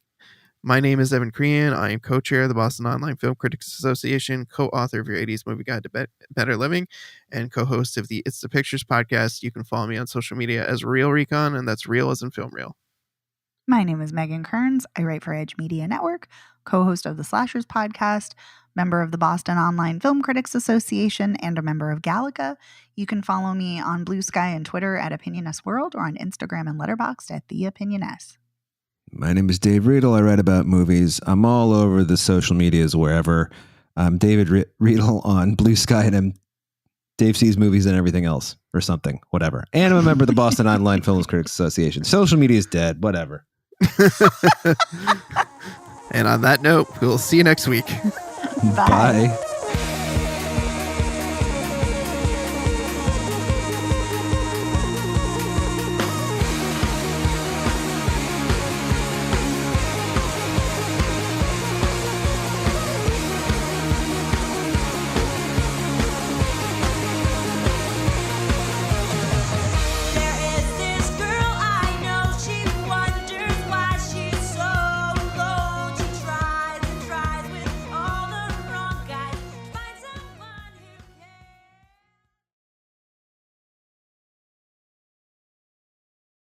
My name is Evan Crean. I am co-chair of the Boston Online Film Critics Association, co-author of your 80s Movie Guide to Better Living, and co-host of the It's the Pictures podcast. You can follow me on social media as Real Recon, and that's real as in film reel. My name is Megan Kearns. I write for Edge Media Network, co-host of the Slashers podcast, member of the Boston Online Film Critics Association, and a member of Gallica. You can follow me on Blue Sky and Twitter at OpinionS World or on Instagram and Letterboxd at The OpinionS. My name is Dave Riedel. I write about movies. I'm all over the social medias, wherever. I'm David Riedel on Blue Sky, and I'm Dave Sees Movies and Everything Else, or something, whatever. And I'm a member of the Boston Online Film Critics Association. Social media is dead, whatever. And on that note, we'll see you next week. Bye. Bye.